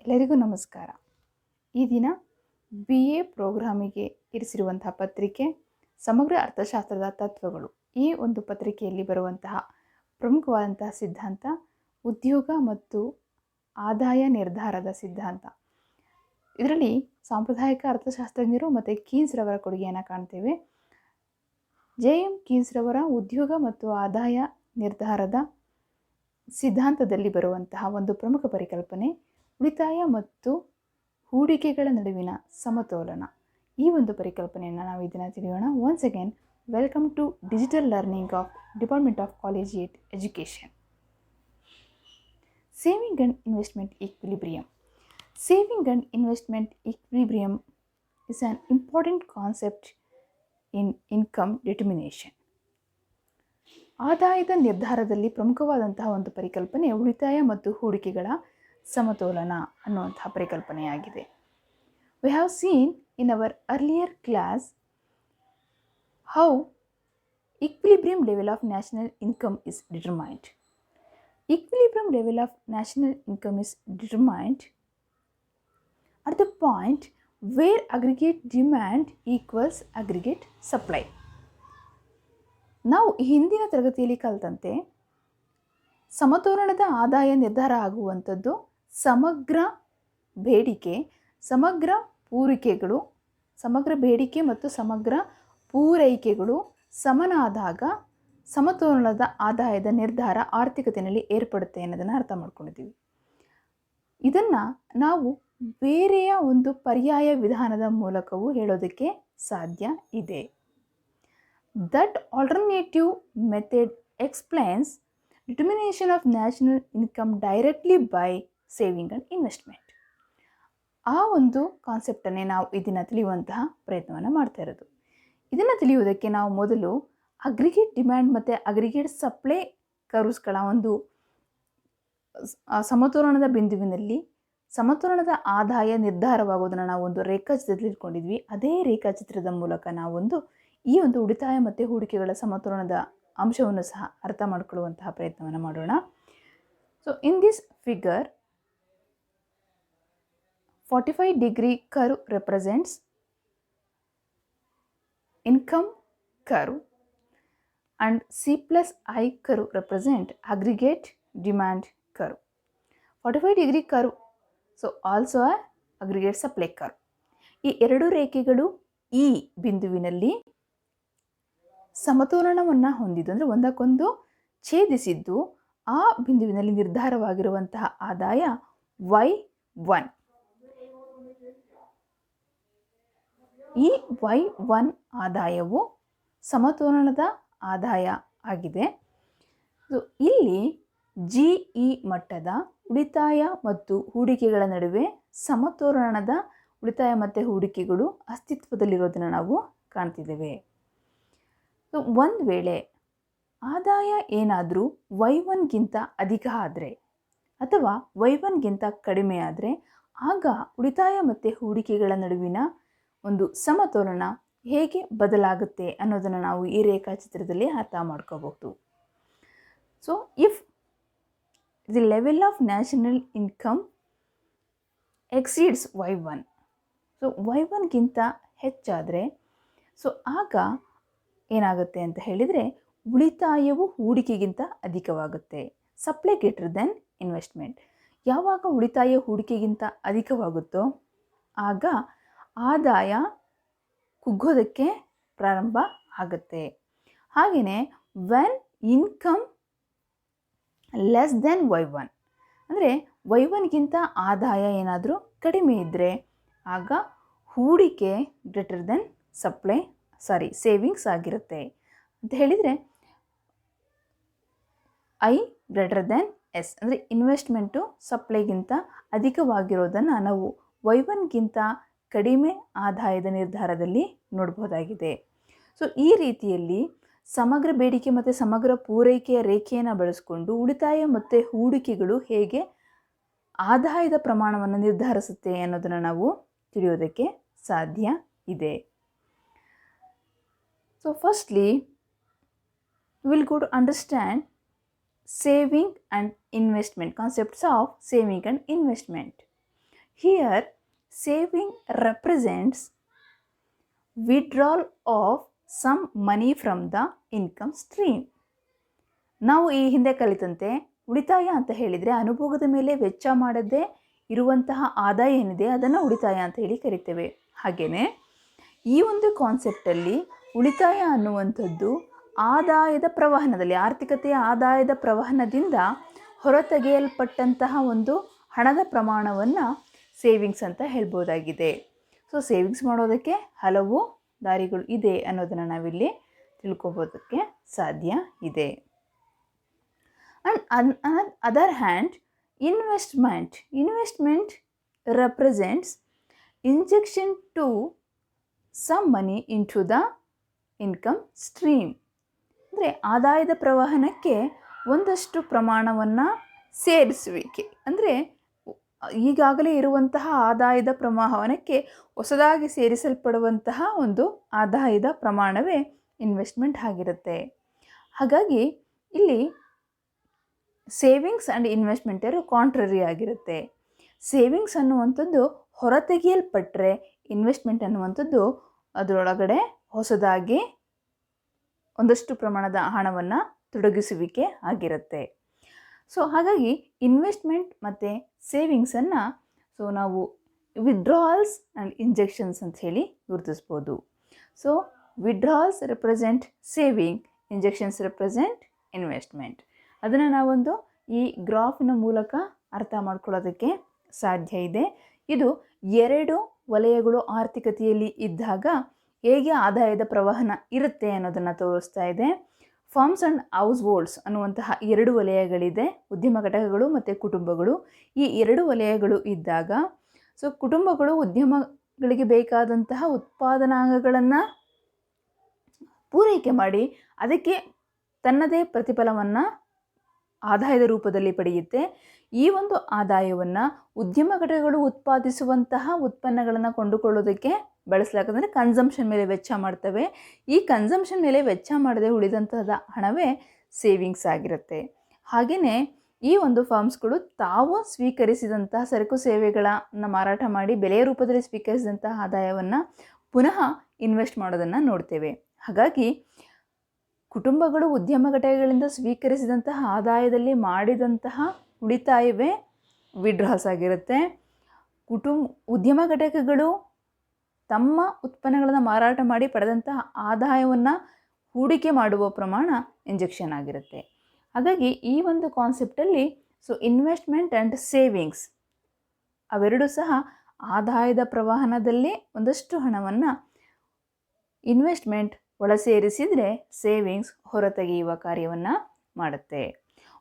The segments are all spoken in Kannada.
ಎಲ್ಲರಿಗೂ ನಮಸ್ಕಾರ. ಈ ದಿನ BA ಪ್ರೋಗ್ರಾಮಿಗೆ ಇರಿಸಿರುವಂತಹ ಪತ್ರಿಕೆ ಸಮಗ್ರ ಅರ್ಥಶಾಸ್ತ್ರದ ತತ್ವಗಳು. ಈ ಒಂದು ಪತ್ರಿಕೆಯಲ್ಲಿ ಬರುವಂತಹ ಪ್ರಮುಖವಾದಂತಹ ಸಿದ್ಧಾಂತ ಉದ್ಯೋಗ ಮತ್ತು ಆದಾಯ ನಿರ್ಧಾರದ ಸಿದ್ಧಾಂತ. ಇದರಲ್ಲಿ ಸಾಂಪ್ರದಾಯಿಕ ಅರ್ಥಶಾಸ್ತ್ರಜ್ಞರು ಮತ್ತು ಕೀನ್ಸ್ ರವರ ಕೊಡುಗೆಯನ್ನು ಕಾಣ್ತೇವೆ. JM ಕೀನ್ಸ್ ರವರ ಉದ್ಯೋಗ ಮತ್ತು ಆದಾಯ ನಿರ್ಧಾರದ ಸಿದ್ಧಾಂತದಲ್ಲಿ ಬರುವಂತಹ ಒಂದು ಪ್ರಮುಖ ಪರಿಕಲ್ಪನೆ ಉಳಿತಾಯ ಮತ್ತು ಹೂಡಿಕೆಗಳ ನಡುವಿನ ಸಮತೋಲನ. ಈ ಒಂದು ಪರಿಕಲ್ಪನೆಯನ್ನು ನಾವು ಇದನ್ನು ತಿಳಿಯೋಣ. Once again welcome to digital learning of department of collegiate education. Saving and investment equilibrium. Saving and investment equilibrium is an important concept in income determination. ಆದಾಯದ ನಿರ್ಧಾರದಲ್ಲಿ ಪ್ರಮುಖವಾದಂತಹ ಒಂದು ಪರಿಕಲ್ಪನೆ ಉಳಿತಾಯ ಮತ್ತು ಹೂಡಿಕೆಗಳ ಸಮತೋಲನ ಅನ್ನುವಂತಹ ಪರಿಕಲ್ಪನೆಯಾಗಿದೆ. We have seen in our earlier class how equilibrium level of national income is determined. Equilibrium level of national income is determined at the point where aggregate demand equals aggregate supply. ನಾವು ಹಿಂದಿನ ತರಗತಿಯಲ್ಲಿ ಕಲಿತಂತೆ ಸಮತೋಲನದ ಆದಾಯ ನಿರ್ಧಾರ ಆಗುವಂಥದ್ದು ಸಮಗ್ರ ಬೇಡಿಕೆ, ಸಮಗ್ರ ಪೂರೈಕೆಗಳು, ಸಮಗ್ರ ಬೇಡಿಕೆ ಮತ್ತು ಸಮಗ್ರ ಪೂರೈಕೆಗಳು ಸಮನಾದಾಗ ಸಮತೋಲನದ ಆದಾಯದ ನಿರ್ಧಾರ ಆರ್ಥಿಕತೆಯಲ್ಲಿ ಏರ್ಪಡುತ್ತೆ ಅನ್ನೋದನ್ನು ಅರ್ಥ ಮಾಡ್ಕೊಂಡಿದ್ದೀವಿ. ಇದನ್ನು ನಾವು ಬೇರೆಯ ಒಂದು ಪರ್ಯಾಯ ವಿಧಾನದ ಮೂಲಕವೂ ಹೇಳೋದಕ್ಕೆ ಸಾಧ್ಯ ಇದೆ. That alternative method explains determination of national income directly by saving and investment. ಆ ಒಂದು ಕಾನ್ಸೆಪ್ಟನ್ನೇ ನಾವು ಇದನ್ನು ತಿಳಿಯುವಂತಹ ಪ್ರಯತ್ನವನ್ನು ಮಾಡ್ತಾ ಇರೋದು. ಇದನ್ನು ತಿಳಿಯುವುದಕ್ಕೆ ನಾವು ಮೊದಲು ಅಗ್ರಿಗೇಟ್ ಡಿಮ್ಯಾಂಡ್ ಮತ್ತು ಅಗ್ರಿಗೇಟ್ ಸಪ್ಲೈ ಕರ್ವ್ಸ್ಗಳ ಒಂದು ಸಮತೋಲನದ ಬಿಂದುವಿನಲ್ಲಿ ಸಮತೋಲನದ ಆದಾಯ ನಿರ್ಧಾರವಾಗುವುದನ್ನು ನಾವು ಒಂದು ರೇಖಾಚಿತ್ರದಲ್ಲಿ ಇಟ್ಕೊಂಡಿದ್ವಿ. ಅದೇ ರೇಖಾಚಿತ್ರದ ಮೂಲಕ ನಾವೊಂದು ಈ ಒಂದು ಉಳಿತಾಯ ಮತ್ತು ಹೂಡಿಕೆಗಳ ಸಮತೋಲನದ ಅಂಶವನ್ನು ಸಹ ಅರ್ಥ ಮಾಡಿಕೊಳ್ಳುವಂತಹ ಪ್ರಯತ್ನವನ್ನು ಮಾಡೋಣ. So in this figure 45 degree curve represents income curve and C+I curve represent aggregate demand curve. 45 degree curve so also a aggregate supply curve. ಈ ಎರಡು ರೇಖೆಗಳು ಈ ಬಿಂದುವಿನಲ್ಲಿ ಸಮತೋಲನವನ್ನು ಹೊಂದಿದ್ದು ಅಂದರೆ ಒಂದಕ್ಕೊಂದು ಛೇದಿಸಿದ್ದು ಆ ಬಿಂದುವಿನಲ್ಲಿ ನಿರ್ಧಾರವಾಗಿರುವಂತಹ ಆದಾಯ Y1. ಈ Y1 ಆದಾಯವು ಸಮತೋಲನದ ಆದಾಯ ಆಗಿದೆ. ಇಲ್ಲಿ GE ಮಟ್ಟದ ಉಳಿತಾಯ ಮತ್ತು ಹೂಡಿಕೆಗಳ ನಡುವೆ ಸಮತೋಲನದ ಉಳಿತಾಯ ಮತ್ತು ಹೂಡಿಕೆಗಳು ಅಸ್ತಿತ್ವದಲ್ಲಿರೋದನ್ನು ನಾವು ಕಾಣ್ತಿದ್ದೇವೆ. ಒಂದು ವೇಳೆ ಆದಾಯ ಏನಾದರೂ Y1ಗಿಂತ ಅಧಿಕ ಆದರೆ ಅಥವಾ Y1ಗಿಂತ ಕಡಿಮೆ ಆದರೆ ಆಗ ಉಳಿತಾಯ ಮತ್ತು ಹೂಡಿಕೆಗಳ ನಡುವಿನ ಒಂದು ಸಮತೋಲನ ಹೇಗೆ ಬದಲಾಗುತ್ತೆ ಅನ್ನೋದನ್ನು ನಾವು ಈ ರೇಖಾಚಿತ್ರದಲ್ಲಿ ಅರ್ಥ ಮಾಡ್ಕೋಬಹುದು. So if the level of national income exceeds Y1, so Y1ಗಿಂತ ಹೆಚ್ಚಾದರೆ ಸೊ ಆಗ ಏನಾಗುತ್ತೆ ಅಂತ ಹೇಳಿದರೆ ಉಳಿತಾಯವು ಹೂಡಿಕೆಗಿಂತ ಅಧಿಕವಾಗುತ್ತೆ. Supply greater than investment. ಯಾವಾಗ ಉಳಿತಾಯ ಹೂಡಿಕೆಗಿಂತ ಅಧಿಕವಾಗುತ್ತೋ ಆಗ ಆದಾಯ ಕುಗ್ಗೋದಕ್ಕೆ ಪ್ರಾರಂಭ ಆಗುತ್ತೆ. ಹಾಗೆಯೇ when income less than Y1 ಅಂದರೆ Y1ಗಿಂತ ಆದಾಯ ಏನಾದರೂ ಕಡಿಮೆ ಇದ್ದರೆ ಆಗ ಹೂಡಿಕೆ ಗ್ರೇಟರ್ ದೆನ್ ಸೇವಿಂಗ್ಸ್ ಆಗಿರುತ್ತೆ ಅಂತ ಹೇಳಿದರೆ I ಗ್ರೇಟರ್ ದೆನ್ S ಅಂದರೆ ಇನ್ವೆಸ್ಟ್ಮೆಂಟು ಸಪ್ಲೈಗಿಂತ ಅಧಿಕವಾಗಿರೋದನ್ನು ನಾವು Y1ಗಿಂತ ಕಡಿಮೆ ಆದಾಯದ ನಿರ್ಧಾರದಲ್ಲಿ ನೋಡ್ಬೋದಾಗಿದೆ. ಸೊ ಈ ರೀತಿಯಲ್ಲಿ ಸಮಗ್ರ ಬೇಡಿಕೆ ಮತ್ತು ಸಮಗ್ರ ಪೂರೈಕೆಯ ರೇಖೆಯನ್ನು ಬಳಸಿಕೊಂಡು ಉಳಿತಾಯ ಮತ್ತು ಹೂಡಿಕೆಗಳು ಹೇಗೆ ಆದಾಯದ ಪ್ರಮಾಣವನ್ನು ನಿರ್ಧರಿಸುತ್ತೆ ಅನ್ನೋದನ್ನು ನಾವು ತಿಳಿಯೋದಕ್ಕೆ ಸಾಧ್ಯ ಇದೆ. So firstly will go to understand saving and investment, concepts of saving and investment. Here saving represents withdrawal of some money from the income stream. ನಾವು ಈ ಹಿಂದೆ ಕಲಿತಂತೆ ಉಳಿತಾಯ ಅಂತ ಹೇಳಿದರೆ ಅನುಭೋಗದ ಮೇಲೆ ವೆಚ್ಚ ಮಾಡದೇ ಇರುವಂತಹ ಆದಾಯ ಏನಿದೆ ಅದನ್ನು ಉಳಿತಾಯ ಅಂತ ಹೇಳಿ ಕರಿತೇವೆ. ಹಾಗೆಯೇ ಈ ಒಂದು ಕಾನ್ಸೆಪ್ಟಲ್ಲಿ ಉಳಿತಾಯ ಅನ್ನುವಂಥದ್ದು ಆದಾಯದ ಪ್ರವಹನದಲ್ಲಿ, ಆರ್ಥಿಕತೆಯ ಆದಾಯದ ಪ್ರವಹನದಿಂದ ಹೊರತೆಗೆಯಲ್ಪಟ್ಟಂತಹ ಒಂದು ಹಣದ ಪ್ರಮಾಣವನ್ನು ಸೇವಿಂಗ್ಸ್ ಅಂತ ಹೇಳ್ಬೋದಾಗಿದೆ. ಸೊ ಸೇವಿಂಗ್ಸ್ ಮಾಡೋದಕ್ಕೆ ಹಲವು ದಾರಿಗಳು ಇದೆ ಅನ್ನೋದನ್ನು ನಾವಿಲ್ಲಿ ತಿಳ್ಕೊಬೋದಕ್ಕೆ ಸಾಧ್ಯ ಇದೆ. And on other hand investment represents injection to some money into the income stream. ಅಂದರೆ ಆದಾಯದ ಪ್ರವಹನಕ್ಕೆ ಒಂದಷ್ಟು ಪ್ರಮಾಣವನ್ನು ಸೇರಿಸುವಿಕೆ, ಅಂದರೆ ಈಗಾಗಲೇ ಇರುವಂತಹ ಆದಾಯದ ಪ್ರಮಾಣಕ್ಕೆ ಹೊಸದಾಗಿ ಸೇರಿಸಲ್ಪಡುವಂತಹ ಒಂದು ಆದಾಯದ ಪ್ರಮಾಣವೇ ಇನ್ವೆಸ್ಟ್ಮೆಂಟ್ ಆಗಿರುತ್ತೆ. ಹಾಗಾಗಿ ಇಲ್ಲಿ ಸೇವಿಂಗ್ಸ್ ಆ್ಯಂಡ್ ಇನ್ವೆಸ್ಟ್ಮೆಂಟ್ ಎರಡು ಕಾಂಟ್ರರಿ ಆಗಿರುತ್ತೆ. ಸೇವಿಂಗ್ಸ್ ಅನ್ನುವಂಥದ್ದು ಹೊರತೆಗೆಯಲ್ಪಟ್ಟರೆ ಇನ್ವೆಸ್ಟ್ಮೆಂಟ್ ಅನ್ನುವಂಥದ್ದು ಅದರೊಳಗಡೆ ಹೊಸದಾಗಿ ಒಂದಷ್ಟು ಪ್ರಮಾಣದ ಹಣವನ್ನು ತೊಡಗಿಸುವಿಕೆ ಆಗಿರುತ್ತೆ. ಸೊ ಹಾಗಾಗಿ ಇನ್ವೆಸ್ಟ್ಮೆಂಟ್ ಮತ್ತು ಸೇವಿಂಗ್ಸನ್ನು ನಾವು ವಿಡ್ರಾಲ್ಸ್ ಆ್ಯಂಡ್ ಇಂಜೆಕ್ಷನ್ಸ್ ಅಂತ ಹೇಳಿ ಗುರುತಿಸ್ಬೋದು. So withdrawals represent saving, injections represent investment. ಅದನ್ನು ನಾವೊಂದು ಈ ಗ್ರಾಫಿನ ಮೂಲಕ ಅರ್ಥ ಮಾಡ್ಕೊಳ್ಳೋದಕ್ಕೆ ಸಾಧ್ಯ ಇದೆ. ಇದು ಎರಡು ವಲಯಗಳು ಆರ್ಥಿಕತೆಯಲ್ಲಿ ಇದ್ದಾಗ ಹೇಗೆ ಆದಾಯದ ಪ್ರವಹನ ಇರುತ್ತೆ ಅನ್ನೋದನ್ನು ತೋರಿಸ್ತಾ ಇದೆ. ಫಾರ್ಮ್ಸ್ ಆ್ಯಂಡ್ ಹೌಸ್ ಹೋಲ್ಡ್ಸ್ ಅನ್ನುವಂತಹ ಎರಡು ವಲಯಗಳಿದೆ, ಉದ್ಯಮ ಘಟಕಗಳು ಮತ್ತು ಕುಟುಂಬಗಳು. ಈ ಎರಡು ವಲಯಗಳು ಇದ್ದಾಗ ಕುಟುಂಬಗಳು ಉದ್ಯಮಗಳಿಗೆ ಬೇಕಾದಂತಹ ಉತ್ಪಾದನಾಂಗಗಳನ್ನು ಪೂರೈಕೆ ಮಾಡಿ ಅದಕ್ಕೆ ತನ್ನದೇ ಪ್ರತಿಫಲವನ್ನು ಆದಾಯದ ರೂಪದಲ್ಲಿ ಪಡೆಯುತ್ತೆ. ಈ ಒಂದು ಆದಾಯವನ್ನು ಉದ್ಯಮ ಘಟಕಗಳು ಉತ್ಪಾದಿಸುವಂತಹ ಉತ್ಪನ್ನಗಳನ್ನು ಕೊಂಡುಕೊಳ್ಳೋದಕ್ಕೆ ಬಳಸಲಾಗುತ್ತೆ. ಕನ್ಸಂಪ್ಷನ್ ಮೇಲೆ ವೆಚ್ಚ ಮಾಡ್ತವೆ. ಈ ಕನ್ಸಂಪ್ಷನ್ ಮೇಲೆ ವೆಚ್ಚ ಮಾಡದೆ ಉಳಿದಂತಹ ಹಣವೇ ಸೇವಿಂಗ್ಸ್ ಆಗಿರುತ್ತೆ. ಹಾಗೆಯೇ ಈ ಒಂದು ಫರ್ಮ್ಸ್ಗಳು ತಾವು ಸ್ವೀಕರಿಸಿದಂತಹ ಸರಕು ಸೇವೆಗಳನ್ನು ಮಾರಾಟ ಮಾಡಿ ಬೆಲೆಯ ರೂಪದಲ್ಲಿ ಸ್ವೀಕರಿಸಿದಂತಹ ಆದಾಯವನ್ನು ಪುನಃ ಇನ್ವೆಸ್ಟ್ ಮಾಡೋದನ್ನು ನೋಡ್ತೇವೆ. ಹಾಗಾಗಿ ಕುಟುಂಬಗಳು ಉದ್ಯಮ ಘಟಕಗಳಿಂದ ಸ್ವೀಕರಿಸಿದಂತಹ ಆದಾಯದಲ್ಲಿ ಮಾಡಿದಂತಹ ಉಳಿತಾಯವೇ ವಿಡ್ರಾಲ್ಸ್ ಆಗಿರುತ್ತೆ. ಉದ್ಯಮ ಘಟಕಗಳು ತಮ್ಮ ಉತ್ಪನ್ನಗಳನ್ನು ಮಾರಾಟ ಮಾಡಿ ಪಡೆದಂತಹ ಆದಾಯವನ್ನು ಹೂಡಿಕೆ ಮಾಡುವ ಪ್ರಮಾಣ ಇಂಜೆಕ್ಷನ್ ಆಗಿರುತ್ತೆ. ಹಾಗಾಗಿ ಈ ಒಂದು ಕಾನ್ಸೆಪ್ಟಲ್ಲಿ ಇನ್ವೆಸ್ಟ್ಮೆಂಟ್ ಆ್ಯಂಡ್ ಸೇವಿಂಗ್ಸ್ ಅವೆರಡೂ ಸಹ ಆದಾಯದ ಪ್ರವಾಹನದಲ್ಲಿ ಒಂದಷ್ಟು ಹಣವನ್ನು ಇನ್ವೆಸ್ಟ್ಮೆಂಟ್ ಒಳ ಸೇರಿಸಿದರೆ ಸೇವಿಂಗ್ಸ್ ಹೊರತೆಗೆಯುವ ಕಾರ್ಯವನ್ನು ಮಾಡುತ್ತೆ.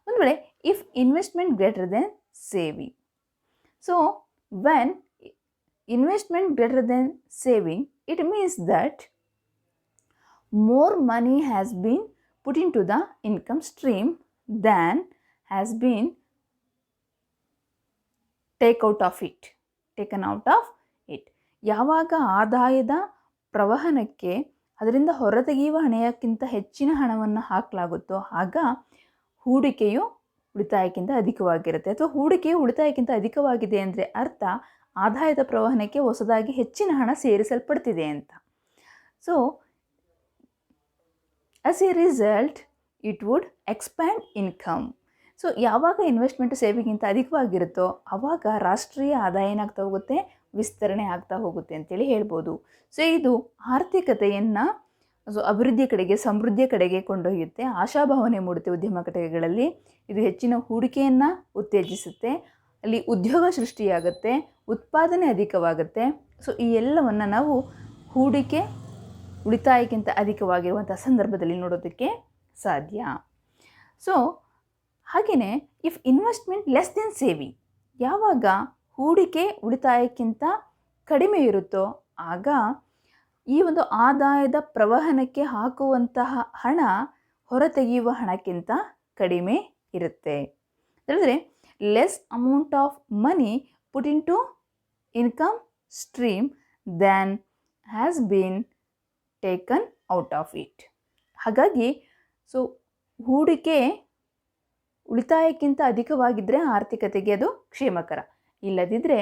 ಒಂದು ವೇಳೆ if investment greater than saving, so when investment greater than saving, it means that more money has been put into the income stream than has been taken out of it. ಯಾವಾಗ ಆದಾಯದ ಪ್ರವಹನಕ್ಕೆ ಅದರಿಂದ ಹೊರತೆಗೆಯುವ ಹಣಕ್ಕಿಂತ ಹೆಚ್ಚಿನ ಹಣವನ್ನು ಹಾಕಲಾಗುತ್ತೋ ಆಗ ಹೂಡಿಕೆಯು ಉಳಿತಾಯಕ್ಕಿಂತ ಅಧಿಕವಾಗಿರುತ್ತೆ. ಅಥವಾ ಹೂಡಿಕೆಯು ಉಳಿತಾಯಕ್ಕಿಂತ ಅಧಿಕವಾಗಿದೆ ಅಂದರೆ ಅರ್ಥ ಆದಾಯದ ಪ್ರವಹನಕ್ಕೆ ಹೊಸದಾಗಿ ಹೆಚ್ಚಿನ ಹಣ ಸೇರಿಸಲ್ಪಡ್ತಿದೆ ಅಂತ. So as A result it would expand income. So ಯಾವಾಗ ಇನ್ವೆಸ್ಟ್ಮೆಂಟ್ ಸೇವಿಂಗಿಂತ ಅಧಿಕವಾಗಿರುತ್ತೋ ಆವಾಗ ರಾಷ್ಟ್ರೀಯ ಆದಾಯ ಏನಾಗ್ತಾ ಹೋಗುತ್ತೆ, ವಿಸ್ತರಣೆ ಆಗ್ತಾ ಹೋಗುತ್ತೆ ಅಂತೇಳಿ ಹೇಳ್ಬೋದು. ಸೊ ಇದು ಆರ್ಥಿಕತೆಯನ್ನು ಅಭಿವೃದ್ಧಿಯ ಕಡೆಗೆ, ಸಮೃದ್ಧಿಯ ಕಡೆಗೆ ಕೊಂಡೊಯ್ಯುತ್ತೆ. ಆಶಾಭಾವನೆ ಮೂಡುತ್ತೆ ಉದ್ಯಮ ಘಟಕಗಳಲ್ಲಿ. ಇದು ಹೆಚ್ಚಿನ ಹೂಡಿಕೆಯನ್ನು ಉತ್ತೇಜಿಸುತ್ತೆ, ಅಲ್ಲಿ ಉದ್ಯೋಗ ಸೃಷ್ಟಿಯಾಗುತ್ತೆ, ಉತ್ಪಾದನೆ ಅಧಿಕವಾಗುತ್ತೆ. ಸೊ ಈ ಎಲ್ಲವನ್ನು ನಾವು ಹೂಡಿಕೆ ಉಳಿತಾಯಕ್ಕಿಂತ ಅಧಿಕವಾಗಿರುವಂಥ ಸಂದರ್ಭದಲ್ಲಿ ನೋಡೋದಕ್ಕೆ ಸಾಧ್ಯ. ಸೊ ಹಾಗೆಯೇ if investment less than saving, ಯಾವಾಗ ಹೂಡಿಕೆ ಉಳಿತಾಯಕ್ಕಿಂತ ಕಡಿಮೆ ಇರುತ್ತೋ ಆಗ ಈ ಒಂದು ಆದಾಯದ ಪ್ರವಹನಕ್ಕೆ ಹಾಕುವಂತಹ ಹಣ ಹೊರತೆಗೆಯುವ ಹಣಕ್ಕಿಂತ ಕಡಿಮೆ ಇರುತ್ತೆ. ಹೇಳಿದ್ರೆ less amount of money put into income stream than has been taken out of it. ಹಾಗಾಗಿ ಹೂಡಿಕೆ ಉಳಿತಾಯಕ್ಕಿಂತ ಅಧಿಕವಾಗಿದ್ದರೆ ಆರ್ಥಿಕತೆಗೆ ಅದು ಕ್ಷೇಮಕರ, ಇಲ್ಲದಿದ್ದರೆ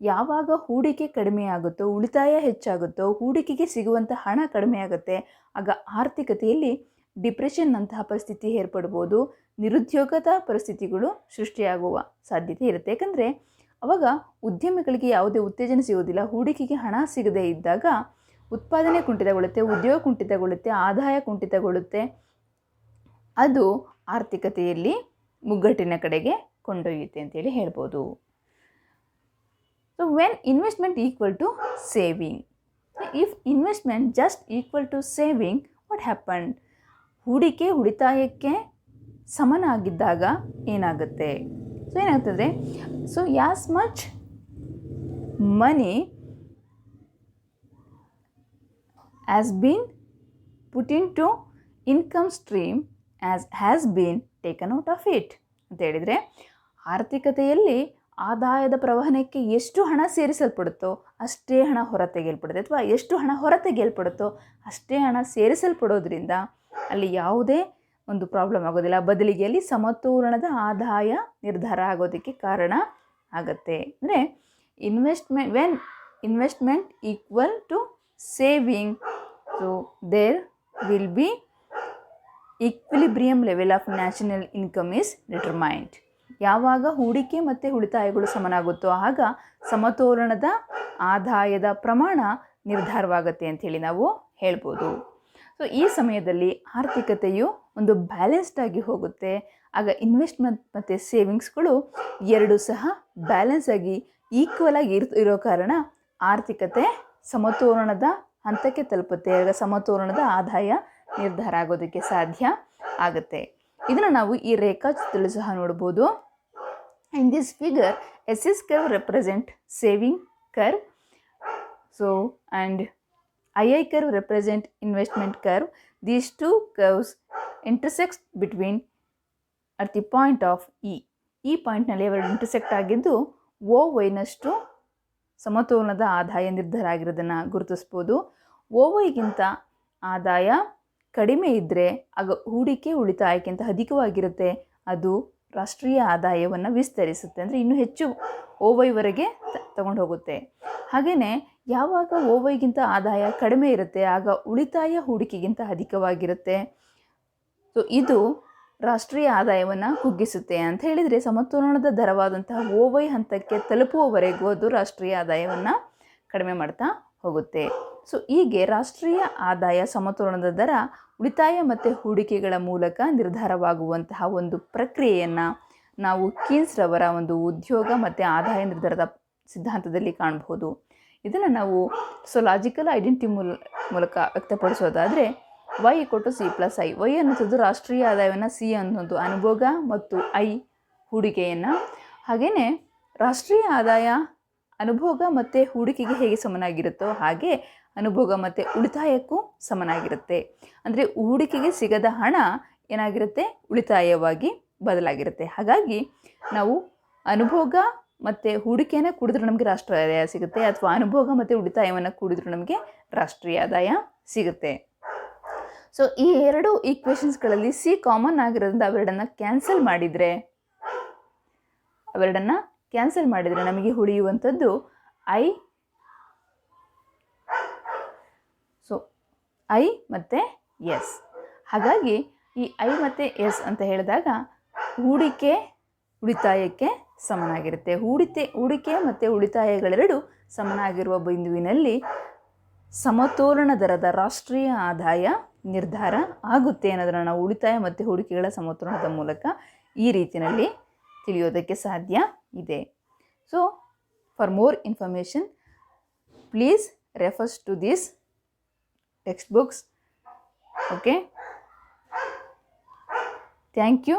ಯಾವಾಗ ಹೂಡಿಕೆ ಕಡಿಮೆ ಆಗುತ್ತೋ, ಉಳಿತಾಯ ಹೆಚ್ಚಾಗುತ್ತೋ, ಹೂಡಿಕೆಗೆ ಸಿಗುವಂಥ ಹಣ ಕಡಿಮೆ ಆಗುತ್ತೆ, ಆಗ ಆರ್ಥಿಕತೆಯಲ್ಲಿ ಡಿಪ್ರೆಷನ್ನಂತಹ ಪರಿಸ್ಥಿತಿ ಏರ್ಪಡ್ಬೋದು, ನಿರುದ್ಯೋಗದ ಪರಿಸ್ಥಿತಿಗಳು ಸೃಷ್ಟಿಯಾಗುವ ಸಾಧ್ಯತೆ ಇರುತ್ತೆ. ಯಾಕಂದರೆ ಅವಾಗ ಉದ್ಯಮಿಗಳಿಗೆ ಯಾವುದೇ ಉತ್ತೇಜನ ಸಿಗೋದಿಲ್ಲ. ಹೂಡಿಕೆಗೆ ಹಣ ಸಿಗದೇ ಇದ್ದಾಗ ಉತ್ಪಾದನೆ ಕುಂಠಿತಗೊಳ್ಳುತ್ತೆ, ಉದ್ಯೋಗ ಕುಂಠಿತಗೊಳ್ಳುತ್ತೆ, ಆದಾಯ ಕುಂಠಿತಗೊಳ್ಳುತ್ತೆ. ಅದು ಆರ್ಥಿಕತೆಯಲ್ಲಿ ಮುಗ್ಗಟ್ಟಿನ ಕಡೆಗೆ ಕೊಂಡೊಯ್ಯುತ್ತೆ ಅಂತೇಳಿ ಹೇಳ್ಬೋದು. So when investment equal to saving, if investment just equal to saving, what happen? ಹೂಡಿಕೆ ಉಳಿತಾಯಕ್ಕೆ ಸಮನಾಗಿದ್ದಾಗ ಏನಾಗುತ್ತೆ? ಸೊ ಏನಾಗ್ತದೆ, so as much money has been put into income stream as has been taken out of it ಅಂತ ಹೇಳಿದರೆ, ಆರ್ಥಿಕತೆಯಲ್ಲಿ ಆದಾಯದ ಪ್ರವಹನಕ್ಕೆ ಎಷ್ಟು ಹಣ ಸೇರಿಸಲ್ಪಡುತ್ತೋ ಅಷ್ಟೇ ಹಣ ಹೊರತೆಗೆಯಲ್ಪಡುತ್ತೆ, ಅಥವಾ ಎಷ್ಟು ಹಣ ಹೊರತೆಗೆಯಲ್ಪಡುತ್ತೋ ಅಷ್ಟೇ ಹಣ ಸೇರಿಸಲ್ಪಡೋದ್ರಿಂದ ಅಲ್ಲಿ ಯಾವುದೇ ಒಂದು ಪ್ರಾಬ್ಲಮ್ ಆಗೋದಿಲ್ಲ. ಬದಲಿಗೆ ಅಲ್ಲಿ ಸಮತೋಲನದ ಆದಾಯ ನಿರ್ಧಾರ ಆಗೋದಕ್ಕೆ ಕಾರಣ ಆಗುತ್ತೆ. ಅಂದರೆ when investment equal to saving, so there will be equilibrium level of national income is determined. ಯಾವಾಗ ಹೂಡಿಕೆ ಮತ್ತು ಉಳಿತಾಯಗಳು ಸಮನಾಗುತ್ತೋ ಆಗ ಸಮತೋಲನದ ಆದಾಯದ ಪ್ರಮಾಣ ನಿರ್ಧಾರವಾಗುತ್ತೆ ಅಂಥೇಳಿ ನಾವು ಹೇಳ್ಬೋದು. ಸೊ ಈ ಸಮಯದಲ್ಲಿ ಆರ್ಥಿಕತೆಯು ಒಂದು ಬ್ಯಾಲೆನ್ಸ್ಡ್ ಆಗಿ ಹೋಗುತ್ತೆ. ಆಗ ಇನ್ವೆಸ್ಟ್ಮೆಂಟ್ ಮತ್ತು ಸೇವಿಂಗ್ಸ್ಗಳು ಎರಡೂ ಸಹ ಬ್ಯಾಲೆನ್ಸ್ ಆಗಿ ಈಕ್ವಲ್ ಆಗಿ ಇರೋ ಕಾರಣ ಆರ್ಥಿಕತೆ ಸಮತೋಲನದ ಹಂತಕ್ಕೆ ತಲುಪುತ್ತೆ. ಆಗ ಸಮತೋಲನದ ಆದಾಯ ನಿರ್ಧಾರ ಆಗೋದಕ್ಕೆ ಸಾಧ್ಯ ಆಗುತ್ತೆ. ಇದನ್ನು ನಾವು ಈ ರೇಖಾಚಿತ್ರದಲ್ಲಿ ಸಹ ನೋಡ್ಬೋದು. In this figure S curve represent saving curve, so and I curve represent investment curve. These two curves intersect between at the point of ಈ ಪಾಯಿಂಟ್ನಲ್ಲಿ ಅವರು ಇಂಟರ್ಸೆಕ್ಟ್ ಆಗಿದ್ದು ಓ ವೈನಷ್ಟು ಸಮತೋಲನದ ಆದಾಯ ನಿರ್ಧಾರ ಆಗಿರೋದನ್ನು ಗುರುತಿಸ್ಬೋದು. ಓವೈಗಿಂತ ಆದಾಯ ಕಡಿಮೆ ಇದ್ದರೆ ಆಗ ಹೂಡಿಕೆ ಉಳಿತಾಯಕ್ಕಿಂತ ಅಧಿಕವಾಗಿರುತ್ತೆ, ಅದು ರಾಷ್ಟ್ರೀಯ ಆದಾಯವನ್ನು ವಿಸ್ತರಿಸುತ್ತೆ, ಅಂದರೆ ಇನ್ನೂ ಹೆಚ್ಚು ಓವೈವರೆಗೆ ತಗೊಂಡು ಹೋಗುತ್ತೆ. ಹಾಗೆಯೇ ಯಾವಾಗ ಓವೈಗಿಂತ ಆದಾಯ ಕಡಿಮೆ ಇರುತ್ತೆ ಆಗ ಉಳಿತಾಯ ಹೂಡಿಕೆಗಿಂತ ಅಧಿಕವಾಗಿರುತ್ತೆ. ಸೊ ಇದು ರಾಷ್ಟ್ರೀಯ ಆದಾಯವನ್ನು ಕುಗ್ಗಿಸುತ್ತೆ. ಅಂತ ಹೇಳಿದರೆ ಸಮತೋಲನದ ದರವಾದಂತಹ ಓವೈ ಹಂತಕ್ಕೆ ತಲುಪುವವರೆಗೂ ಅದು ರಾಷ್ಟ್ರೀಯ ಆದಾಯವನ್ನು ಕಡಿಮೆ ಮಾಡ್ತಾ ಹೋಗುತ್ತೆ. ಸೊ ಹೀಗೆ ರಾಷ್ಟ್ರೀಯ ಆದಾಯ ಸಮತೋಲನದ ದರ ಉಳಿತಾಯ ಮತ್ತು ಹೂಡಿಕೆಗಳ ಮೂಲಕ ನಿರ್ಧಾರವಾಗುವಂತಹ ಒಂದು ಪ್ರಕ್ರಿಯೆಯನ್ನು ನಾವು ಕೀನ್ಸ್ ರವರ ಒಂದು ಉದ್ಯೋಗ ಮತ್ತು ಆದಾಯ ನಿರ್ಧಾರದ ಸಿದ್ಧಾಂತದಲ್ಲಿ ಕಾಣಬಹುದು. ಇದನ್ನು ನಾವು ಲಾಜಿಕಲ್ ಐಡೆಂಟಿಟಿ ಮೂಲಕ ವ್ಯಕ್ತಪಡಿಸೋದಾದರೆ y = c+i. y ಅನ್ನೋದು ರಾಷ್ಟ್ರೀಯ ಆದಾಯವನ್ನು, ಸಿ ಅನ್ನೋದು ಅನುಭೋಗ ಮತ್ತು ಐ ಹೂಡಿಕೆಯನ್ನು. ಹಾಗೆಯೇ ರಾಷ್ಟ್ರೀಯ ಆದಾಯ ಅನುಭೋಗ ಮತ್ತು ಹೂಡಿಕೆಗೆ ಹೇಗೆ ಸಮನಾಗಿರುತ್ತೋ ಹಾಗೆ ಅನುಭೋಗ ಮತ್ತು ಉಳಿತಾಯಕ್ಕೂ ಸಮನಾಗಿರುತ್ತೆ. ಅಂದರೆ ಹೂಡಿಕೆಗೆ ಸಿಗದ ಹಣ ಏನಾಗಿರುತ್ತೆ, ಉಳಿತಾಯವಾಗಿ ಬದಲಾಗಿರುತ್ತೆ. ಹಾಗಾಗಿ ನಾವು ಅನುಭೋಗ ಮತ್ತು ಹೂಡಿಕೆಯನ್ನು ಕೂಡಿದ್ರೂ ನಮಗೆ ರಾಷ್ಟ್ರೀಯ ಆದಾಯ ಸಿಗುತ್ತೆ, ಅಥವಾ ಅನುಭೋಗ ಮತ್ತು ಉಳಿತಾಯವನ್ನು ಕೂಡಿದ್ರೂ ನಮಗೆ ರಾಷ್ಟ್ರೀಯ ಆದಾಯ ಸಿಗುತ್ತೆ. ಸೊ ಈ ಎರಡು ಈಕ್ವೇಷನ್ಸ್ಗಳಲ್ಲಿ ಸಿ ಕಾಮನ್ ಆಗಿರೋದ್ರಿಂದ ಅವೆರಡನ್ನು ಕ್ಯಾನ್ಸಲ್ ಮಾಡಿದರೆ ನಮಗೆ ಉಳಿಯುವಂಥದ್ದು ಐ ಮತ್ತು ಎಸ್. ಹಾಗಾಗಿ ಈ ಐ ಮತ್ತು ಎಸ್ ಅಂತ ಹೇಳಿದಾಗ ಹೂಡಿಕೆ ಉಳಿತಾಯಕ್ಕೆ ಸಮನಾಗಿರುತ್ತೆ. ಹೂಡಿಕೆ ಮತ್ತು ಉಳಿತಾಯಗಳೆರಡು ಸಮನಾಗಿರುವ ಬಿಂದುವಿನಲ್ಲಿ ಸಮತೋಲನ ದರದ ರಾಷ್ಟ್ರೀಯ ಆದಾಯ ನಿರ್ಧಾರ ಆಗುತ್ತೆ ಅನ್ನೋದನ್ನು ನಾವು ಉಳಿತಾಯ ಮತ್ತು ಹೂಡಿಕೆಗಳ ಸಮತೋಲನದ ಮೂಲಕ ಈ ರೀತಿಯಲ್ಲಿ ತಿಳಿಯೋದಕ್ಕೆ ಸಾಧ್ಯ ಇದೆ. So for more information please refers to this text books. Okay, thank you.